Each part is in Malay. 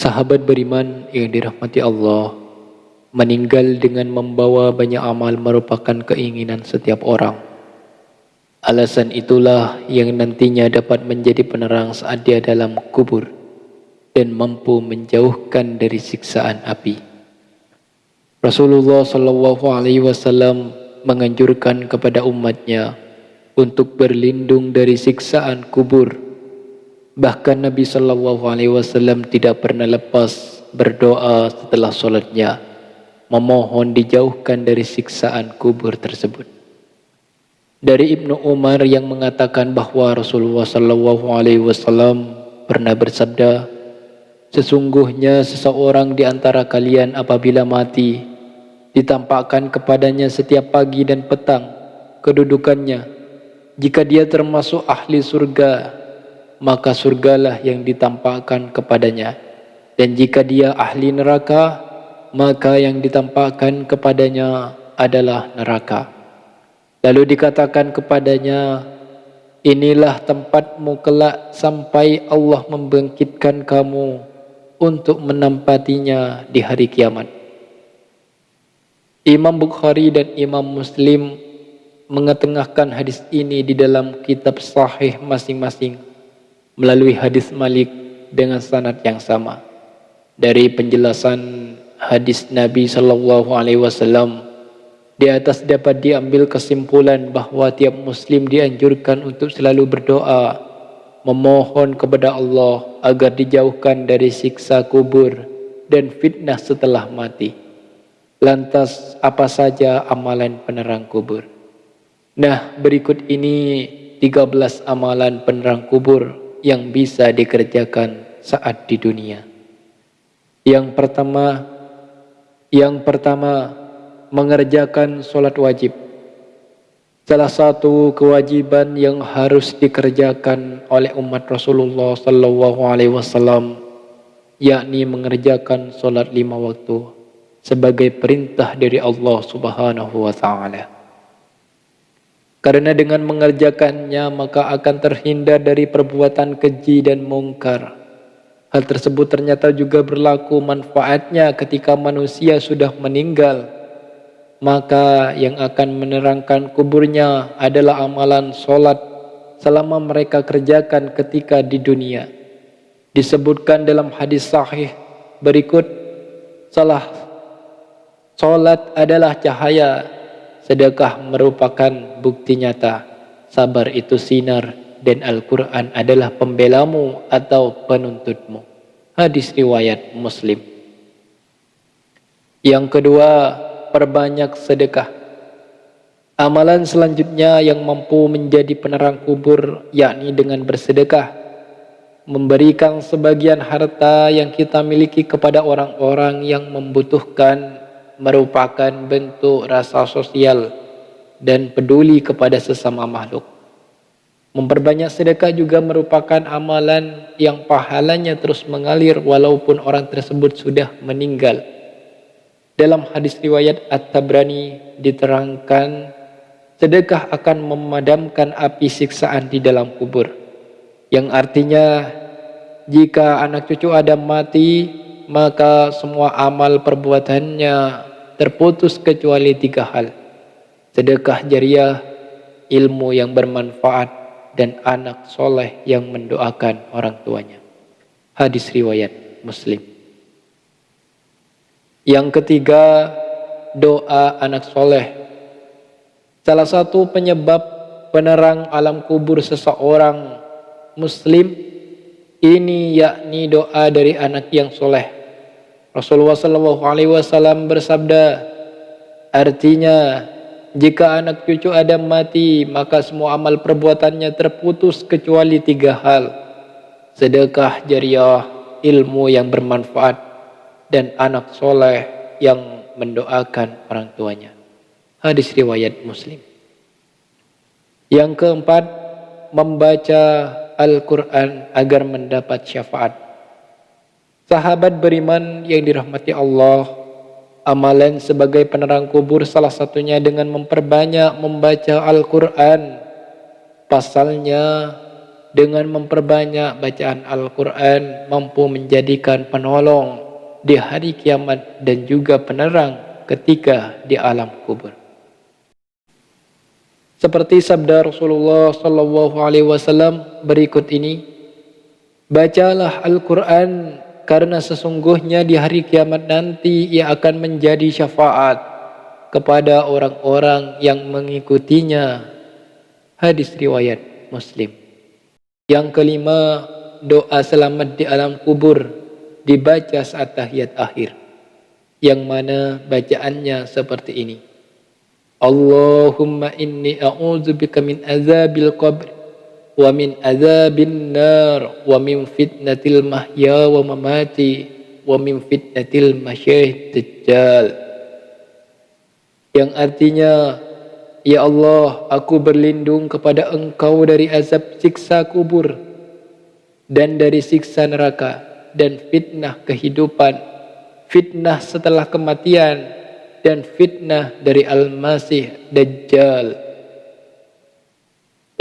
Sahabat beriman yang dirahmati Allah, meninggal dengan membawa banyak amal merupakan keinginan setiap orang. Alasan itulah yang nantinya dapat menjadi penerang saat dia dalam kubur dan mampu menjauhkan dari siksaan api. Rasulullah sallallahu alaihi wasallam menganjurkan kepada umatnya untuk berlindung dari siksaan kubur. Bahkan Nabi sallallahu alaihi wasallam tidak pernah lepas berdoa setelah solatnya, memohon dijauhkan dari siksaan kubur tersebut. Dari Ibnu Umar yang mengatakan bahwa Rasulullah sallallahu alaihi wasallam pernah bersabda, sesungguhnya seseorang di antara kalian apabila mati, ditampakkan kepadanya setiap pagi dan petang kedudukannya. Jika dia termasuk ahli surga, maka surgalah yang ditampakkan kepadanya. Dan jika dia ahli neraka, maka yang ditampakkan kepadanya adalah neraka. Lalu dikatakan kepadanya, inilah tempatmu kelak sampai Allah membangkitkan kamu untuk menampatinya di hari kiamat. Imam Bukhari dan Imam Muslim mengetengahkan hadis ini di dalam kitab sahih masing-masing melalui hadis Malik dengan sanad yang sama. Dari penjelasan hadis Nabi sallallahu alaihi wasallam, di atas dapat diambil kesimpulan bahwa tiap muslim dianjurkan untuk selalu berdoa, memohon kepada Allah agar dijauhkan dari siksa kubur dan fitnah setelah mati. Lantas apa saja amalan penerang kubur? Nah, berikut ini 13 amalan penerang kubur yang bisa dikerjakan saat di dunia. Yang pertama, mengerjakan sholat wajib. Salah satu kewajiban yang harus dikerjakan oleh umat Rasulullah sallallahu alaihi wasallam yakni mengerjakan sholat 5 waktu sebagai perintah dari Allah Subhanahu wa taala. Karena dengan mengerjakannya maka akan terhindar dari perbuatan keji dan mungkar. Hal tersebut ternyata juga berlaku manfaatnya ketika manusia sudah meninggal. Maka yang akan menerangkan kuburnya adalah amalan sholat selama mereka kerjakan ketika di dunia. Disebutkan dalam hadis sahih berikut, sholat adalah cahaya, sedekah merupakan bukti nyata, sabar itu sinar, dan Al-Quran adalah pembelamu atau penuntutmu. Hadis riwayat Muslim. Yang kedua, perbanyak sedekah. Amalan selanjutnya yang mampu menjadi penerang kubur yakni dengan bersedekah, memberikan sebagian harta yang kita miliki kepada orang-orang yang membutuhkan merupakan bentuk rasa sosial dan peduli kepada sesama makhluk. Memperbanyak sedekah juga merupakan amalan yang pahalanya terus mengalir walaupun orang tersebut sudah meninggal. Dalam hadis riwayat At-Tabrani diterangkan, sedekah akan memadamkan api siksaan di dalam kubur. Yang artinya, jika anak cucu Adam mati, maka semua amal perbuatannya terputus kecuali 3 hal. Sedekah jariah, ilmu yang bermanfaat, dan anak soleh yang mendoakan orang tuanya. Hadis riwayat Muslim. Yang ketiga, doa anak soleh. Salah satu penyebab penerang alam kubur seseorang muslim ini yakni doa dari anak yang soleh. Rasulullah sallallahu alaihi wasallam bersabda, artinya jika anak cucu Adam mati, maka semua amal perbuatannya terputus kecuali 3 hal. Sedekah jariah, ilmu yang bermanfaat, dan anak soleh yang mendoakan orang tuanya. Hadis riwayat Muslim. Yang keempat, membaca Al-Quran agar mendapat syafaat. Sahabat beriman yang dirahmati Allah, amalan sebagai penerang kubur salah satunya dengan memperbanyak membaca Al-Quran. Pasalnya, dengan memperbanyak bacaan Al-Quran mampu menjadikan penolong di hari kiamat dan juga penerang ketika di alam kubur. Seperti sabda Rasulullah sallallahu alaihi wasallam berikut ini, bacalah Al-Quran karena sesungguhnya di hari kiamat nanti ia akan menjadi syafaat kepada orang-orang yang mengikutinya. Hadis riwayat Muslim. Yang kelima, doa selamat di alam kubur dibaca saat tahiyat akhir, yang mana bacaannya seperti ini. Allahumma inni a'udzubika min azabil qabr wa min azabin nar wa min fitnatil mahya wa mamati wa min fitnatil masyihid dajjal. Yang artinya, ya Allah, aku berlindung kepada Engkau dari azab siksa kubur dan dari siksa neraka dan fitnah kehidupan, fitnah setelah kematian, dan fitnah dari Al-Masih Dajjal.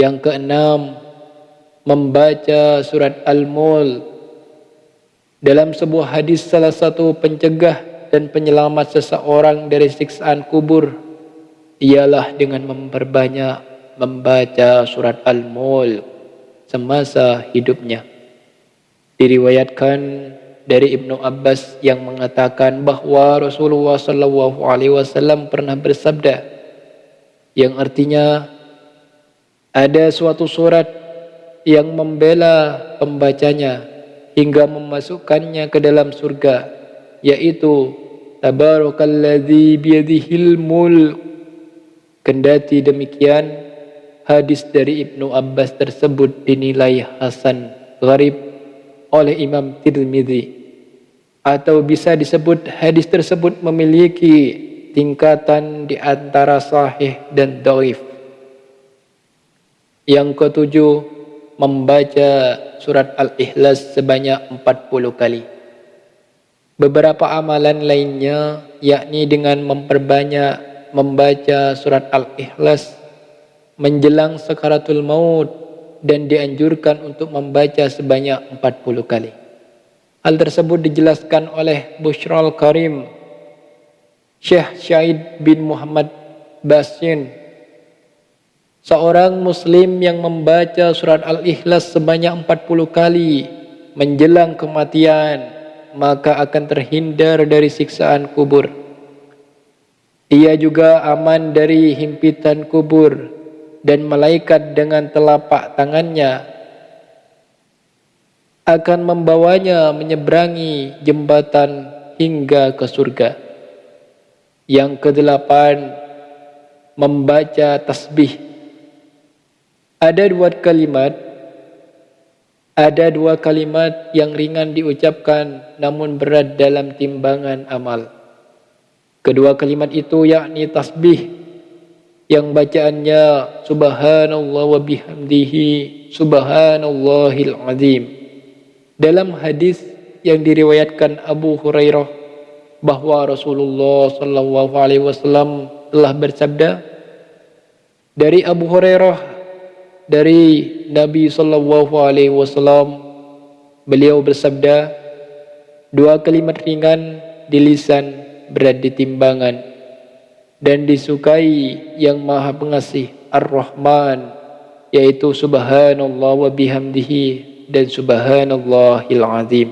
Yang keenam, membaca surat Al-Mulk. Dalam sebuah hadis, salah satu pencegah dan penyelamat seseorang dari siksaan kubur ialah dengan memperbanyak membaca surat Al-Mulk semasa hidupnya. Diriwayatkan dari Ibnu Abbas yang mengatakan bahwa Rasulullah sallallahu alaihi wasallam pernah bersabda, yang artinya ada suatu surat yang membela pembacanya hingga memasukkannya ke dalam surga, yaitu Tabarakalladzi biyadihil mulk. Kendati demikian, hadis dari Ibnu Abbas tersebut dinilai hasan gharib oleh Imam Tirmidzi, atau bisa disebut hadis tersebut memiliki tingkatan di antara sahih dan dhaif. Yang ketujuh, membaca surat Al-Ikhlas sebanyak 40 kali. Beberapa amalan lainnya, yakni dengan memperbanyak membaca surat Al-Ikhlas menjelang sakaratul maut, dan dianjurkan untuk membaca sebanyak 40 kali. Hal tersebut dijelaskan oleh Bushrul Karim, Syekh Syahid bin Muhammad Basin, seorang muslim yang membaca surat Al-Ikhlas sebanyak 40 kali menjelang kematian, maka akan terhindar dari siksaan kubur. Ia juga aman dari himpitan kubur, dan malaikat dengan telapak tangannya akan membawanya menyeberangi jembatan hingga ke surga. Yang kedelapan, membaca tasbih. Ada dua kalimat yang ringan diucapkan namun berat dalam timbangan amal. Kedua kalimat itu yakni tasbih yang bacaannya subhanallah wa bihamdihi subhanallahil azim. Dalam hadis yang diriwayatkan Abu Hurairah bahwa Rasulullah sallallahu alaihi wasallam telah bersabda, dari Abu Hurairah dari Nabi sallallahu alaihi wasallam, beliau bersabda, dua kalimat ringan di lisan berat di timbangan dan disukai yang Maha Pengasih Ar-Rahman, yaitu subhanallah wa bihamdihi dan subhanallahil azim.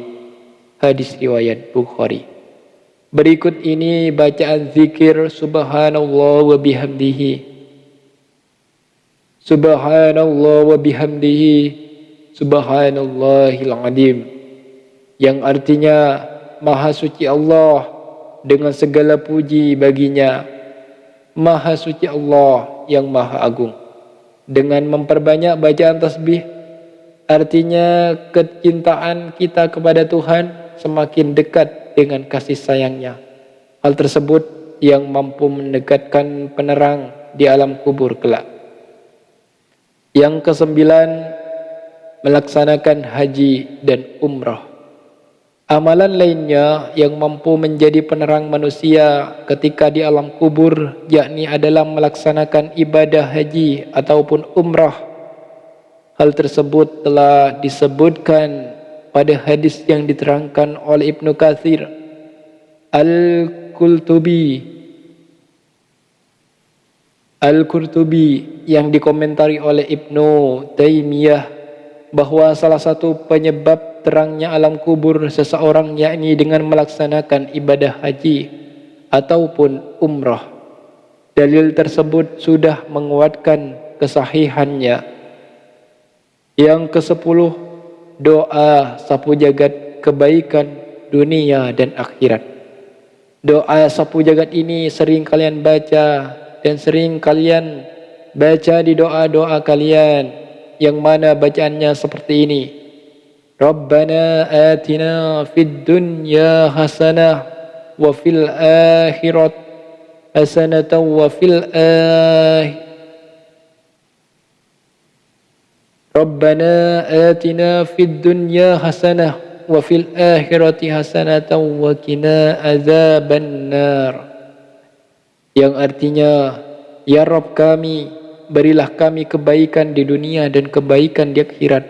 Hadis riwayat Bukhari. Berikut ini bacaan zikir subhanallah wa bihamdihi. Subhanallah wa bihamdihi subhanallahil azim, yang artinya Maha suci Allah dengan segala puji baginya, Maha suci Allah yang Maha Agung. Dengan memperbanyak bacaan tasbih, artinya kecintaan kita kepada Tuhan semakin dekat dengan kasih sayangnya. Hal tersebut yang mampu mendekatkan penerang di alam kubur kelak. Yang kesembilan, melaksanakan haji dan umrah. Amalan lainnya yang mampu menjadi penerang manusia ketika di alam kubur, yakni adalah melaksanakan ibadah haji ataupun umrah. Hal tersebut telah disebutkan pada hadis yang diterangkan oleh Ibnu Katsir Al-Qurtubi yang dikomentari oleh Ibnu Taimiyah bahwa salah satu penyebab terangnya alam kubur seseorang yakni dengan melaksanakan ibadah haji ataupun umrah. Dalil tersebut sudah menguatkan kesahihannya. Yang ke-10, doa sapu jagat kebaikan dunia dan akhirat. Doa sapu jagat ini sering kalian baca dan sering kalian baca di doa-doa kalian, yang mana bacaannya seperti ini: Rabbana atina fid dunya hasanah wa fil akhirat hasanatan wa fil Rabbana atina fid dunya hasanah wa fil akhirati hasanatan wa qina azabannar. Yang artinya, ya Rabb kami, berilah kami kebaikan di dunia dan kebaikan di akhirat,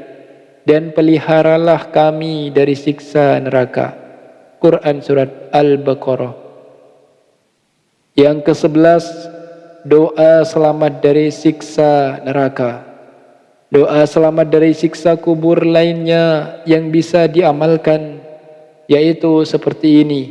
dan peliharalah kami dari siksa neraka. Quran surat Al-Baqarah. Yang ke-11, doa selamat dari siksa neraka. Doa selamat dari siksa kubur lainnya yang bisa diamalkan yaitu seperti ini: